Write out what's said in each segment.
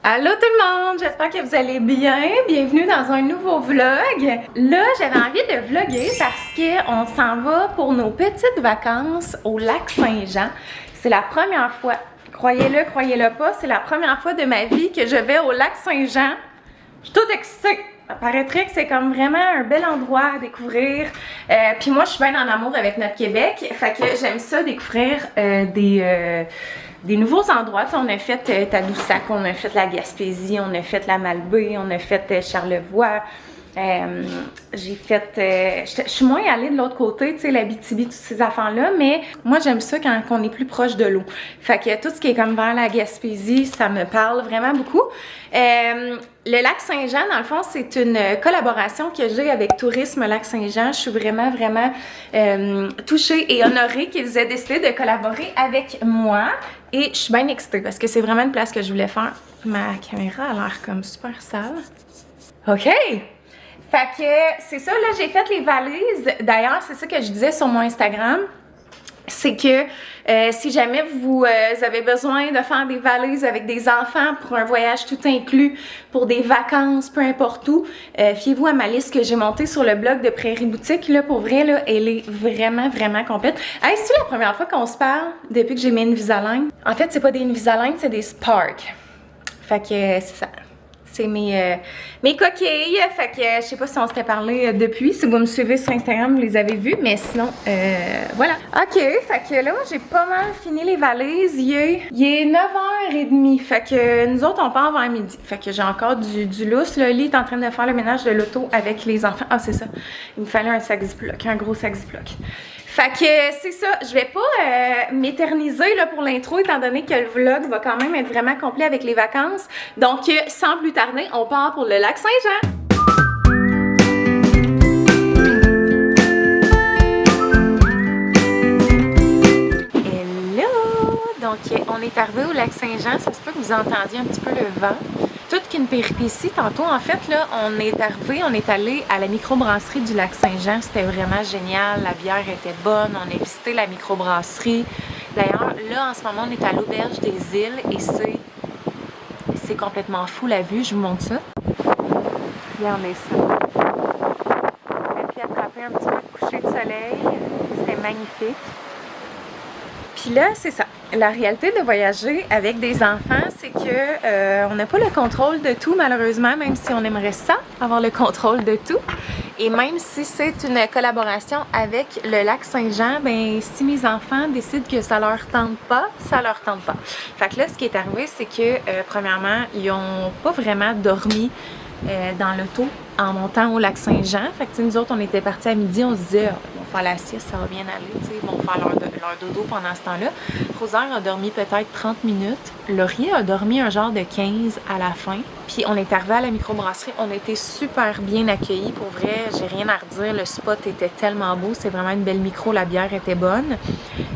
Allô tout le monde, j'espère que vous allez bien. Bienvenue dans un nouveau vlog. Là, j'avais envie de vlogger parce qu'on s'en va pour nos petites vacances au lac Saint-Jean. C'est la première fois, croyez-le pas, c'est la première fois de ma vie que je vais au lac Saint-Jean. Je suis toute excitée. Ça paraîtrait que c'est comme vraiment un bel endroit à découvrir. Puis moi, je suis bien en amour avec notre Québec. Fait que j'aime ça découvrir des nouveaux endroits. T'sais, on a fait Tadoussac, on a fait la Gaspésie, on a fait la Malbaie, on a fait Charlevoix. J'ai fait... je suis moins allée de l'autre côté, tu sais, l'Abitibi, toutes ces affaires-là, mais moi, j'aime ça quand on est plus proche de l'eau. Fait que tout ce qui est comme vers la Gaspésie, ça me parle vraiment beaucoup. Le lac Saint-Jean, dans le fond, c'est une collaboration que j'ai avec Tourisme Lac Saint-Jean. Je suis vraiment touchée et honorée qu'ils aient décidé de collaborer avec moi. Et je suis bien excitée parce que c'est vraiment une place que je voulais faire. Ma caméra a l'air comme super sale. OK! Fait que c'est ça, là, j'ai fait les valises. D'ailleurs, c'est ça que je disais sur mon Instagram. C'est que si jamais vous avez besoin de faire des valises avec des enfants pour un voyage tout inclus, pour des vacances, peu importe où, fiez-vous à ma liste que j'ai montée sur le blog de Prairie Boutique. Là, pour vrai, là, elle est vraiment complète. Hey, c'est-tu la première fois qu'on se parle depuis que j'ai mis une Invisalign? En fait, c'est pas des Invisalign, c'est des Spark. Fait que c'est ça. C'est mes coquilles. Fait que je sais pas si on s'était parlé depuis. Si vous me suivez sur Instagram, vous les avez vues. Mais sinon, voilà. OK. Fait que là, j'ai pas mal fini les valises. Il est 9h30. Fait que nous autres, on part vers midi. Fait que j'ai encore du lousse. Le lit est en train de faire le ménage de l'auto avec les enfants. Ah, c'est ça. Il me fallait un sac Ziploc. Un gros sac Ziploc. Fait que c'est ça, je vais pas m'éterniser là pour l'intro étant donné que le vlog va quand même être vraiment complet avec les vacances. Donc sans plus tarder, on part pour le lac Saint-Jean. Hello! Donc on est arrivé au lac Saint-Jean, ça se peut que vous entendiez un petit peu le vent. Toute qu'une péripétie. Tantôt, en fait, là, on est arrivé, on est allé à la microbrasserie du lac Saint-Jean. C'était vraiment génial. La bière était bonne. On a visité la microbrasserie. D'ailleurs, là, en ce moment, on est à l'auberge des îles et c'est complètement fou la vue. Je vous montre ça. Regardez ça. Et puis attraper un petit peu de coucher de soleil. C'était magnifique. Puis là, c'est ça. La réalité de voyager avec des enfants, c'est que on n'a pas le contrôle de tout, malheureusement, même si on aimerait ça, avoir le contrôle de tout. Et même si c'est une collaboration avec le lac Saint-Jean, ben si mes enfants décident que ça leur tente pas, ça leur tente pas. Fait que là, ce qui est arrivé, c'est que, premièrement, ils ont pas vraiment dormi dans l'auto en montant au lac Saint-Jean. Fait que nous autres, on était partis à midi, on se disait, ils vont faire la sieste, ça va bien aller, ils vont faire leur dodo pendant ce temps-là. Rosaire a dormi peut-être 30 minutes. Laurier a dormi un genre de 15 à la fin. Puis on est arrivé à la microbrasserie, on a été super bien accueillis. Pour vrai, j'ai rien à redire, le spot était tellement beau, c'est vraiment une belle micro, la bière était bonne.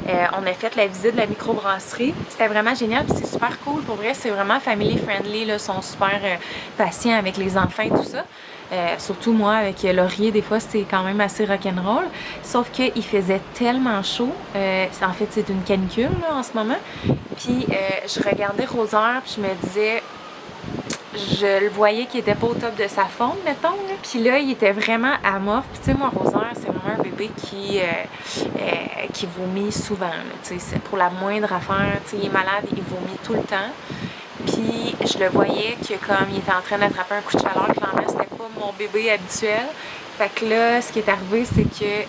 On a fait la visite de la microbrasserie. C'était vraiment génial, puis c'est super cool. Pour vrai, c'est vraiment family friendly, là, sont super patients avec les enfants et tout ça. Surtout moi, avec Laurier, des fois, c'est quand même assez rock'n'roll. Sauf qu'il faisait tellement chaud. En fait, c'est une canicule là, en ce moment. Puis je regardais Rosaire, puis je me disais... Je le voyais qu'il était pas au top de sa forme, mettons. Là. Puis là, il était vraiment amorphe. Puis tu sais, moi, Rosaire, c'est vraiment un bébé qui vomit souvent. Tu sais, c'est pour la moindre affaire. Tu sais, il est malade, il vomit tout le temps. Puis je le voyais que comme il était en train d'attraper un coup de chaleur, clairement, c'était pas mon bébé habituel. Fait que là, ce qui est arrivé, c'est que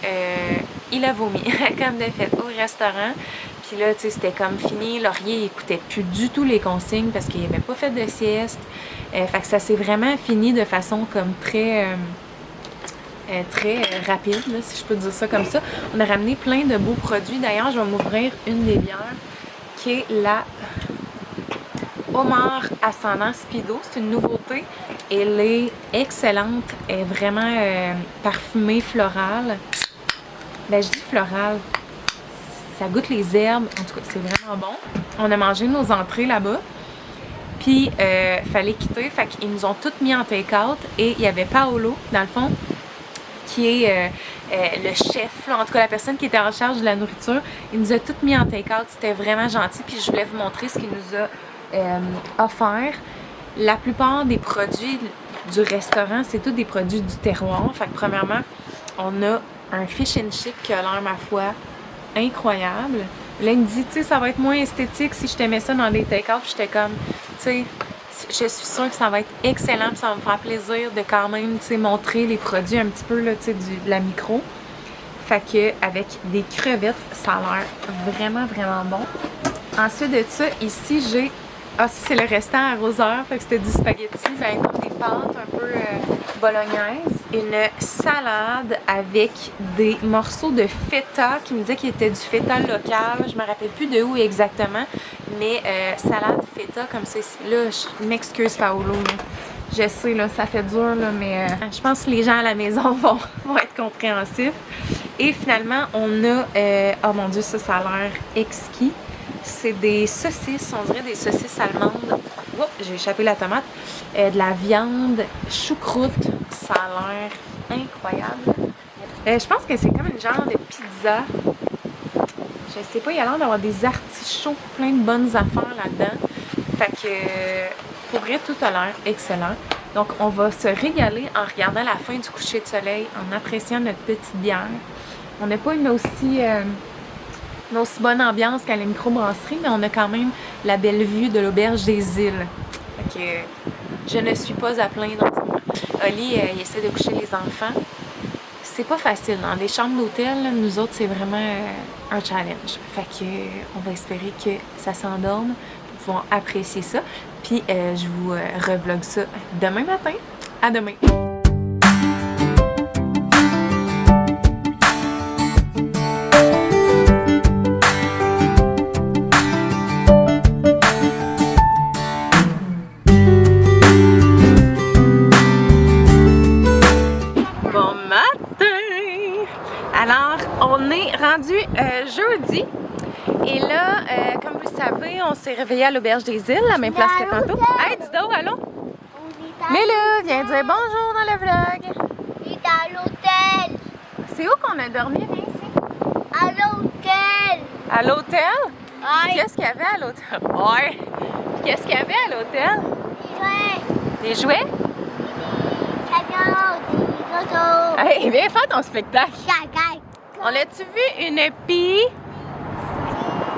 il a vomi, comme de fait, au restaurant. Puis là, tu sais, c'était comme fini. Laurier, il écoutait plus du tout les consignes parce qu'il n'avait pas fait de sieste. Fait que ça s'est vraiment fini de façon comme très rapide, là, si je peux dire ça comme ça. On a ramené plein de beaux produits. D'ailleurs, je vais m'ouvrir une des bières qui est la Homard Ascendant Speedo. C'est une nouveauté. Elle est excellente. Elle est vraiment parfumée, florale. Ben, je dis florale. Ça goûte les herbes. En tout cas, c'est vraiment bon. On a mangé nos entrées là-bas. Puis, fallait quitter. Fait qu'ils nous ont toutes mis en take-out. Et il y avait Paolo, dans le fond, qui est le chef, là, en tout cas la personne qui était en charge de la nourriture. Il nous a toutes mis en take-out. C'était vraiment gentil. Puis, je voulais vous montrer ce qu'il nous a offert. la plupart des produits du restaurant, c'est tous des produits du terroir. Fait que premièrement, on a un fish and chip qui a l'air, ma foi, incroyable. Là, il me dit, tu sais, ça va être moins esthétique si je te mets ça dans des take-out. Puis j'étais comme, tu sais, je suis sûre que ça va être excellent. Puis ça va me faire plaisir de quand même, tu sais, montrer les produits un petit peu, là, tu sais, de la micro. Fait que avec des crevettes, ça a l'air vraiment, vraiment bon. Ensuite de ça, ici, j'ai... Ah, ça, c'est le restant arroseur. Fait que c'était du spaghetti, ben, comme des pâtes un peu bolognaises. Une salade avec des morceaux de feta qui me disait qu'il était du feta local. Je me rappelle plus de où exactement. Mais salade feta comme ça. Là, je m'excuse, Paolo. Je sais, là, ça fait dur, là, mais je pense que les gens à la maison vont être compréhensifs. Et finalement, on a... oh mon Dieu, ça a l'air exquis. C'est des saucisses, on dirait des saucisses allemandes. Oups, j'ai échappé la tomate. De la viande, choucroute, ça a l'air incroyable. Je pense que c'est comme une genre de pizza. Je sais pas, il y a l'air d'avoir des artichauts, plein de bonnes affaires là-dedans. Fait que, pour vrai, tout a l'air excellent. Donc, on va se régaler en regardant la fin du coucher de soleil, en appréciant notre petite bière. On n'a pas une aussi bonne ambiance qu'à la microbrasserie, mais on a quand même la belle vue de l'auberge des îles. Fait que je ne suis pas à plaindre en ce moment. Oli, il essaie de coucher les enfants. C'est pas facile. Dans des chambres d'hôtel, nous autres, c'est vraiment un challenge. Fait que on va espérer que ça s'endorme pour pouvoir apprécier ça. Puis je vous revlog ça demain matin. À demain! Jeudi. Et là, comme vous le savez, on s'est réveillé à l'auberge des îles, la même place que tantôt. Hey, dis donc, allons! Mais là, viens dire bonjour dans le vlog. On est à l'hôtel. C'est où qu'on a dormi, viens ici? À l'hôtel. À l'hôtel? Ouais. Qu'est-ce qu'il y avait à l'hôtel? Ouais. Qu'est-ce qu'il y avait à l'hôtel? Des jouets. Des jouets? Des cagnottes, des autos. Hey, viens faire ton spectacle. Caca. On a-tu vu une pie?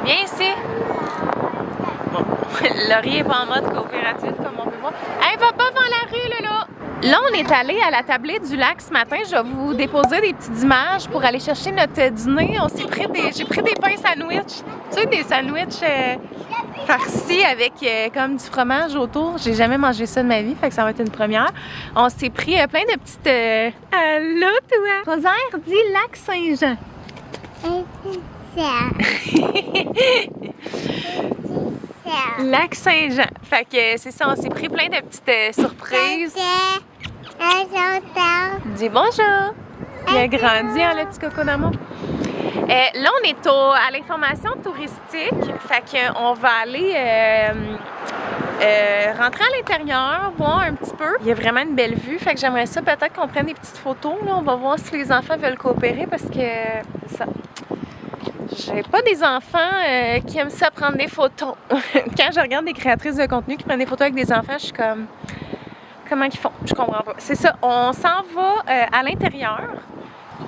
Viens ici. Bon, Laurie est pas en mode coopératif, comme on peut voir. Hey, va pas dans la rue, là! Là, on est allé à la tablée du lac ce matin. Je vais vous déposer des petites images pour aller chercher notre dîner. On s'est pris j'ai pris des pains sandwich. Tu sais, des sandwichs farcis avec comme du fromage autour. J'ai jamais mangé ça de ma vie, fait que ça va être une première. On s'est pris plein de petites... Allô, toi? Rosaire dit lac Saint-Jean. Lac Saint-Jean. Fait que c'est ça, on s'est pris plein de petites surprises. Dis bonjour. Il a grandi, hein, le petit coco d'amour. Là, on est à l'information touristique. Fait qu'on va aller rentrer à l'intérieur, voir un petit peu. Il y a vraiment une belle vue. Fait que j'aimerais ça peut-être qu'on prenne des petites photos. Là. On va voir si les enfants veulent coopérer parce que ça... J'ai pas des enfants qui aiment ça prendre des photos. Quand je regarde des créatrices de contenu qui prennent des photos avec des enfants, je suis comme... Comment ils font? Je comprends pas. C'est ça, on s'en va à l'intérieur.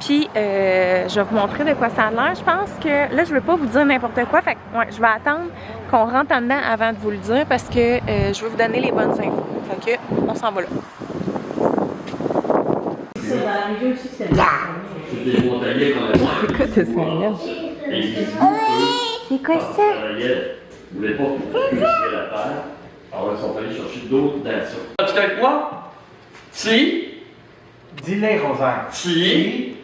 Puis, je vais vous montrer de quoi ça a l'air. Je pense que... Là, je veux pas vous dire n'importe quoi. Fait que, ouais, je vais attendre qu'on rentre en dedans avant de vous le dire parce que je veux vous donner les bonnes infos. Fait que, on s'en va là. C'est quoi C'est quoi C'est quoi ça? Vous voulez pas que vous puissiez la terre. Alors, ils sont allés chercher d'autres nations. Tu es avec moi? Si. Dis-les, Rosaire. Si.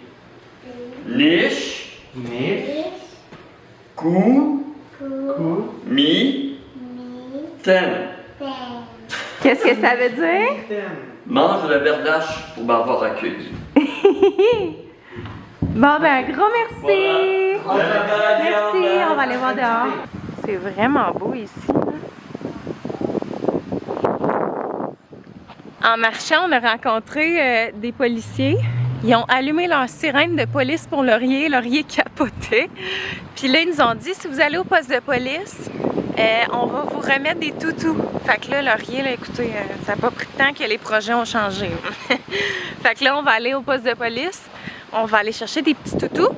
Niche. Niche. Cou. Cou. Mi. Ten. Qu'est-ce que ça veut dire? Mange le berdache pour m'avoir accueilli. Bon, ben, gros merci! Voilà. Merci, on va aller voir dehors. C'est vraiment beau ici. En marchant, on a rencontré des policiers. Ils ont allumé leur sirène de police pour Laurier. Laurier capotait. Puis là, ils nous ont dit, si vous allez au poste de police, on va vous remettre des toutous. Fait que là, Laurier, là, écoutez, ça n'a pas pris de temps que les projets ont changé. Fait que là, on va aller au poste de police. On va aller chercher des petits toutous.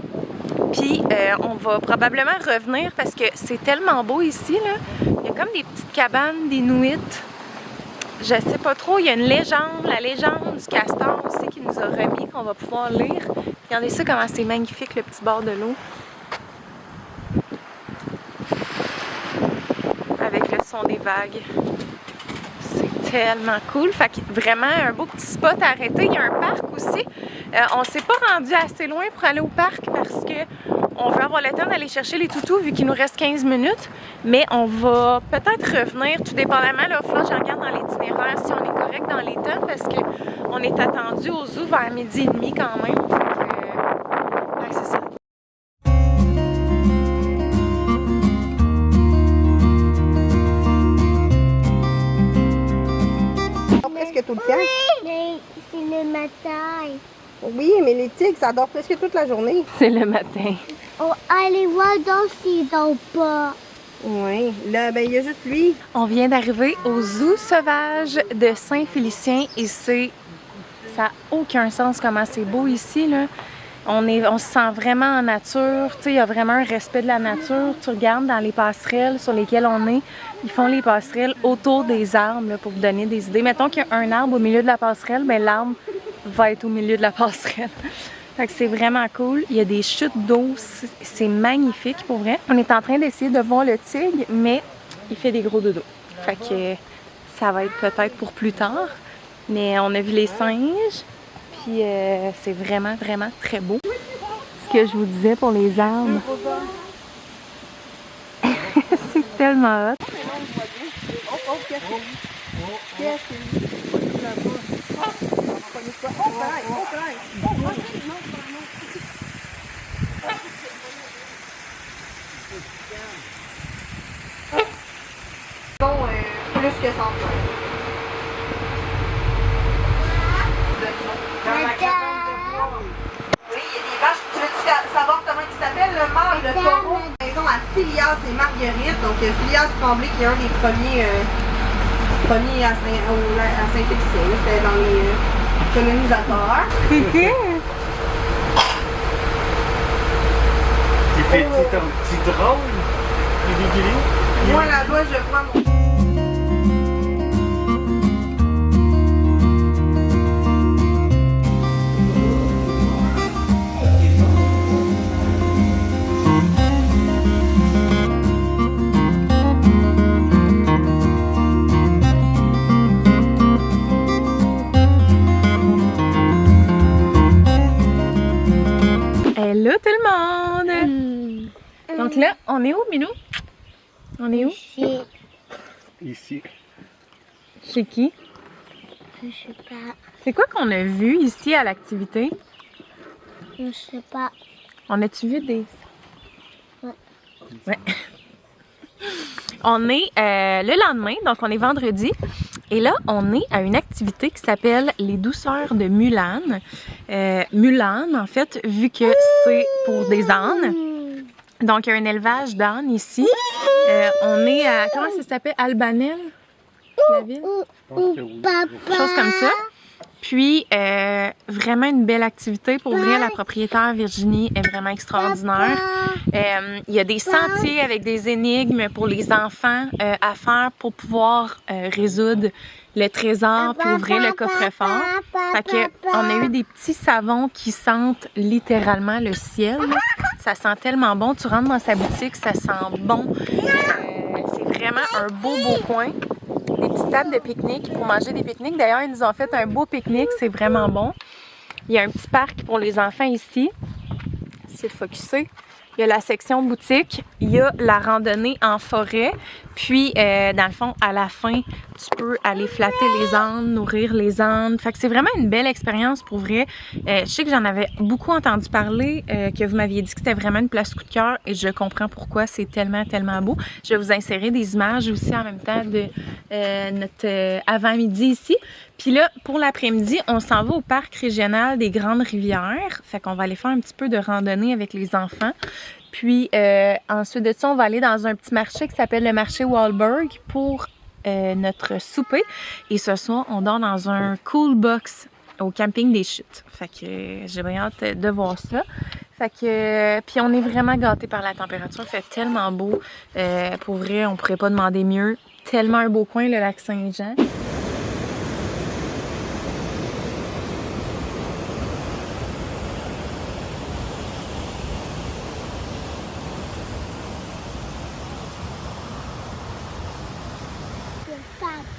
Puis on va probablement revenir parce que c'est tellement beau ici, là. Il y a comme des petites cabanes d'Inuits. Je sais pas trop, il y a une légende, la légende du castor aussi qui nous a remis, qu'on va pouvoir lire. Regardez ça, comment c'est magnifique, le petit bord de l'eau. Avec le son des vagues. C'est tellement cool. Fait que vraiment un beau petit spot à arrêter. Il y a un parc aussi. On s'est pas rendu assez loin pour aller au parc parce que on veut avoir le temps d'aller chercher les toutous vu qu'il nous reste 15 minutes. Mais on va peut-être revenir, tout dépendamment. Là, il faut que je regarde dans l'itinéraire si on est correct dans les temps parce qu'on est attendu au zoo vers 12h30 quand même. Fait que, ouais, c'est ça. Presque tout le temps. Mais c'est le matin. Oui, mais les tigres, ça dort presque toute la journée. C'est le matin. Oh, allez voir donc s'ils dorment pas. Oui, là, ben, il y a juste lui. On vient d'arriver au zoo sauvage de Saint-Félicien et ça n'a aucun sens comment c'est beau ici, là. On se sent vraiment en nature, tu sais, il y a vraiment un respect de la nature. Tu regardes dans les passerelles sur lesquelles on est, ils font les passerelles autour des arbres là, pour vous donner des idées. Mettons qu'il y a un arbre au milieu de la passerelle, ben l'arbre va être au milieu de la passerelle. Fait que c'est vraiment cool. Il y a des chutes d'eau, c'est magnifique pour vrai. On est en train d'essayer de voir le tigre, mais il fait des gros dodos. Fait que ça va être peut-être pour plus tard. Mais on a vu les singes. Puis c'est vraiment, vraiment très beau. Ce que je vous disais pour les arbres. C'est tellement hot. Bon, plus que 100 fois. Oui, il y a des vaches. Tu veux savoir comment il s'appelle, le mâle, le taureau? Maison à Phileas et Marguerite. Donc, Phileas Tremblay, qui est un des premiers à Saint-Félicien. C'était dans les colonisateurs. Tu fais ton petit drôle. Moi, là-bas, je vois mon... Hello tout le monde! Donc là, on est où, Milou? On est où? Ici. Chez qui? Je sais pas. C'est quoi qu'on a vu ici à l'activité? Je sais pas. On a-tu vu des... Ouais. Ouais. On est le lendemain, donc on est vendredi. Et là, on est à une activité qui s'appelle les douceurs de Mulan. Mulan, en fait, vu que c'est pour des ânes. Donc, il y a un élevage d'ânes ici. On est à, comment ça s'appelle? Albanel, la ville? Chose comme ça. Puis, vraiment une belle activité. Pour vrai, la propriétaire Virginie est vraiment extraordinaire. Il y a des sentiers avec des énigmes pour les enfants à faire pour pouvoir résoudre le trésor puis ouvrir le coffre-fort. Fait que on a eu des petits savons qui sentent littéralement le ciel. Ça sent tellement bon. Tu rentres dans sa boutique, ça sent bon. C'est vraiment un beau coin. Des petites tables de pique-nique pour manger des pique-niques. D'ailleurs, ils nous ont fait un beau pique-nique, c'est vraiment bon. Il y a un petit parc pour les enfants ici. Essayez de focusser. Il y a la section boutique, il y a la randonnée en forêt. Puis, dans le fond, à la fin, tu peux aller flatter les ânes, nourrir les ânes. Fait que c'est vraiment une belle expérience pour vrai. Je sais que j'en avais beaucoup entendu parler, que vous m'aviez dit que c'était vraiment une place coup de cœur et je comprends pourquoi. C'est tellement, tellement beau. Je vais vous insérer des images aussi en même temps de notre avant-midi ici. Puis là, pour l'après-midi, on s'en va au parc régional des Grandes Rivières. Fait qu'on va aller faire un petit peu de randonnée avec les enfants. Puis ensuite de ça, on va aller dans un petit marché qui s'appelle le marché Wahlberg pour notre souper. Et ce soir, on dort dans un cool box au camping des Chutes. Fait que j'ai bien hâte de voir ça. Fait que, puis on est vraiment gâtés par la température. Il fait tellement beau. Pour vrai, on pourrait pas demander mieux. Tellement un beau coin, le lac Saint-Jean.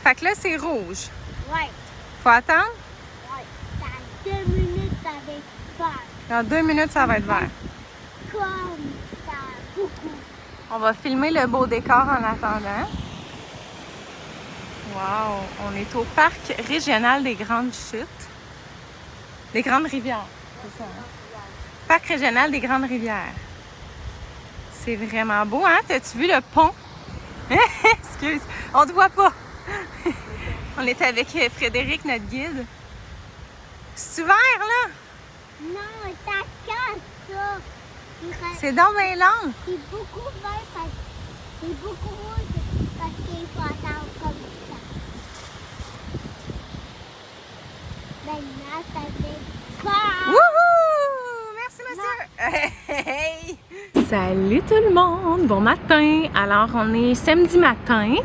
Fait que là, c'est rouge. Ouais, Faut attendre? ouais. Dans 2 minutes, ça va être vert. Dans 2 minutes, ça va être vert. Comme ça, beaucoup. On va filmer le beau décor en attendant. Wow! On est au parc régional des Grandes Chutes. Des Grandes Rivières, c'est ça, hein? Parc régional des Grandes Rivières. C'est vraiment beau, hein? T'as-tu vu le pont? Excuse, on te voit pas. On est avec Frédéric, notre guide. C'est vert, là? Non, ça casse ça. C'est donc bien long. C'est beaucoup vert parce que c'est beaucoup rouge parce qu'il faut attendre comme ça. Maintenant, ça fait vert. Wouhou! Merci, monsieur! Hey! Salut tout le monde! Bon matin! Alors, on est samedi matin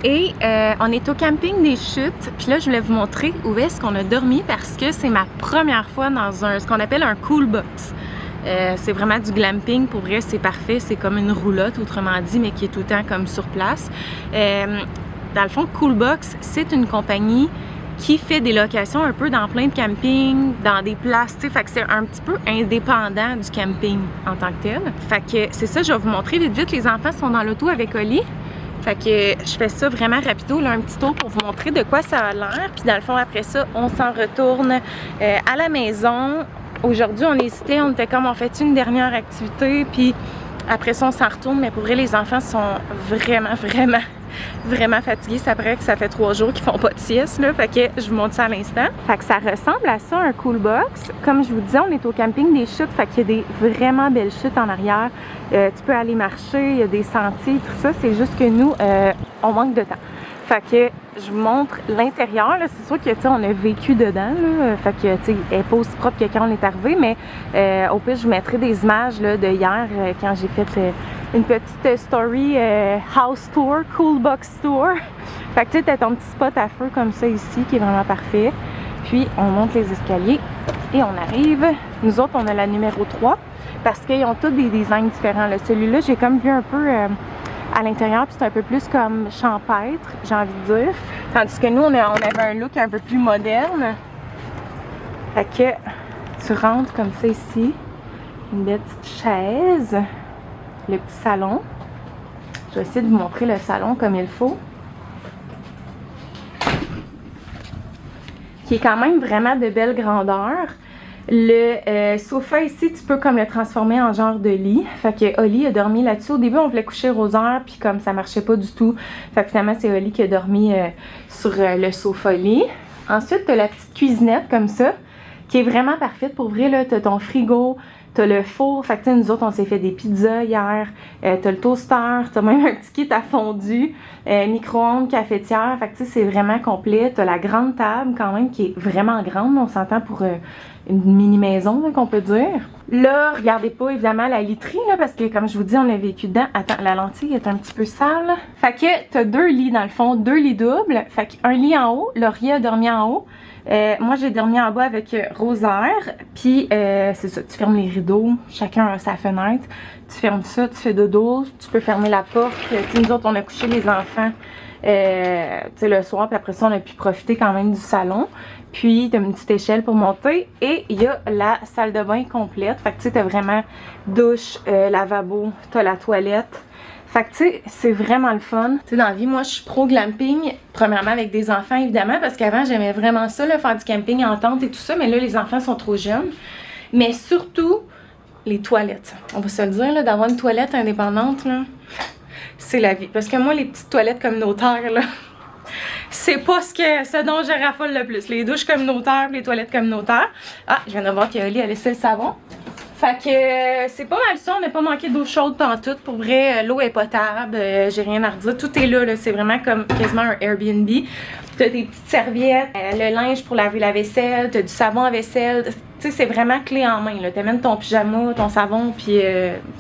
et on est au camping des Chutes. Puis là, je voulais vous montrer où est-ce qu'on a dormi parce que c'est ma première fois dans ce qu'on appelle un cool box. C'est vraiment du glamping, pour vrai, c'est parfait. C'est comme une roulotte, autrement dit, mais qui est tout le temps comme sur place. Dans le fond, Cool Box, c'est une compagnie qui fait des locations un peu dans plein de campings, dans des places, tu sais, fait que c'est un petit peu indépendant du camping en tant que tel. Fait que c'est ça, je vais vous montrer vite vite. Les enfants sont dans l'auto avec Oli. Fait que je fais ça vraiment rapido, là, un petit tour pour vous montrer de quoi ça a l'air. Puis dans le fond, après ça, on s'en retourne à la maison. Aujourd'hui, on hésitait, on était comme, on fait une dernière activité, puis après ça, on s'en retourne. Mais pour vrai, les enfants sont vraiment fatigués. Ça paraît que ça fait 3 jours qu'ils font pas de sieste, là. Fait que je vous montre ça à l'instant. Fait que ça ressemble à ça, un cool box. Comme je vous disais, on est au camping des Chutes. Fait qu'il y a des vraiment belles chutes en arrière. Tu peux aller marcher, il y a des sentiers, tout ça. C'est juste que nous, on manque de temps. Fait que je vous montre l'intérieur. C'est sûr que, tu sais, on a vécu dedans, là. Fait que, tu sais, elle n'est pas aussi propre que quand on est arrivé, mais au pire, je vous mettrai des images là, de hier quand j'ai fait une petite story house tour, cool box tour. Fait que, tu sais, t'as ton petit spot à feu comme ça ici qui est vraiment parfait. Puis, on monte les escaliers et on arrive. Nous autres, on a la numéro 3 parce qu'ils ont tous des designs différents. Celui-là, j'ai comme vu un peu... à l'intérieur, puis c'est un peu plus comme champêtre, j'ai envie de dire. Tandis que nous, on avait un look un peu plus moderne. Fait que tu rentres comme ça ici. Une belle petite chaise. Le petit salon. Je vais essayer de vous montrer le salon comme il faut. Qui est quand même vraiment de belle grandeur. Le sofa ici, tu peux comme le transformer en genre de lit. Fait que Oli a dormi là-dessus. Au début, on voulait coucher Rosaire, puis comme ça marchait pas du tout. Fait que finalement, c'est Oli qui a dormi sur le sofa-lit. Ensuite, tu as la petite cuisinette comme ça, qui est vraiment parfaite pour vrai. Là, tu as ton frigo, tu as le four. Fait que nous autres, on s'est fait des pizzas hier. Tu as le toaster, tu as même un petit kit à fondu, micro-ondes, cafetière. Fait que tu sais, c'est vraiment complet. Tu as la grande table quand même, qui est vraiment grande. On s'entend pour... une mini-maison, qu'on peut dire. Là, regardez pas, évidemment, la literie, là, parce que, comme je vous dis, on a vécu dedans. Attends, la lentille est un petit peu sale. Fait que t'as 2 lits, dans le fond, 2 lits doubles. Fait qu'un lit en haut, Laurier a dormi en haut. Moi, j'ai dormi en bas avec Rosaire. Puis, c'est ça, tu fermes les rideaux. Chacun a sa fenêtre. Tu fermes ça, tu fais dodo. Tu peux fermer la porte. Nous autres, on a couché les enfants le soir. Puis après ça, on a pu profiter quand même du salon. Puis, tu as une petite échelle pour monter. Et il y a la salle de bain complète. Fait que tu sais, tu as vraiment douche, lavabo, tu as la toilette. Fait que tu sais, c'est vraiment le fun. Tu sais, dans la vie, moi, je suis pro glamping. Premièrement, avec des enfants, évidemment. Parce qu'avant, j'aimais vraiment ça, là, faire du camping en tente et tout ça. Mais là, les enfants sont trop jeunes. Mais surtout, les toilettes. On va se le dire, là, d'avoir une toilette indépendante, là, c'est la vie. Parce que moi, les petites toilettes communautaires, là... c'est pas ce dont je raffole le plus. Les douches communautaires, les toilettes communautaires. Ah, je viens de voir qu'Oli a laissé le savon. Fait que c'est pas mal ça, on n'a pas manqué d'eau chaude pantoute. Pour vrai, l'eau est potable, j'ai rien à redire. Tout est là, c'est vraiment comme quasiment un Airbnb. T'as des petites serviettes, le linge pour laver la vaisselle, t'as du savon à vaisselle. Tu sais, c'est vraiment clé en main. T'amènes ton pyjama, ton savon, puis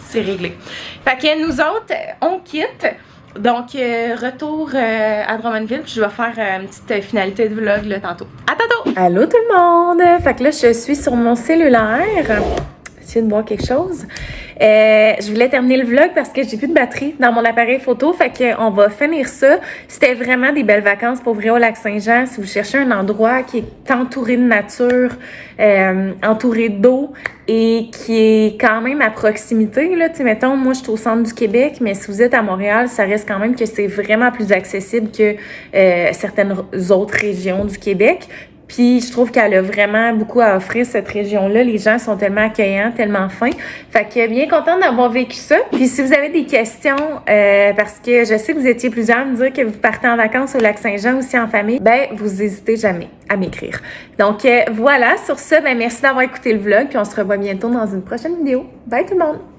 c'est réglé. Fait que nous autres, on quitte. Donc, retour à Drummondville, puis je vais faire une petite finalité de vlog là, tantôt. À tantôt! Allô tout le monde! Fait que là, je suis sur mon cellulaire. Essayer de voir quelque chose. Je voulais terminer le vlog parce que j'ai plus de batterie dans mon appareil photo. Fait qu'on va finir ça. C'était vraiment des belles vacances pour vrai au Lac-Saint-Jean. Si vous cherchez un endroit qui est entouré de nature, entouré d'eau et qui est quand même à proximité, là, tu sais, mettons, moi, je suis au centre du Québec, mais si vous êtes à Montréal, ça reste quand même que c'est vraiment plus accessible que certaines autres régions du Québec. Puis je trouve qu'elle a vraiment beaucoup à offrir, cette région-là. Les gens sont tellement accueillants, tellement fins. Fait que bien contente d'avoir vécu ça. Puis si vous avez des questions, parce que je sais que vous étiez plusieurs à me dire que vous partez en vacances au Lac-Saint-Jean aussi en famille, ben vous n'hésitez jamais à m'écrire. Donc voilà, sur ça, ben merci d'avoir écouté le vlog. Puis on se revoit bientôt dans une prochaine vidéo. Bye tout le monde!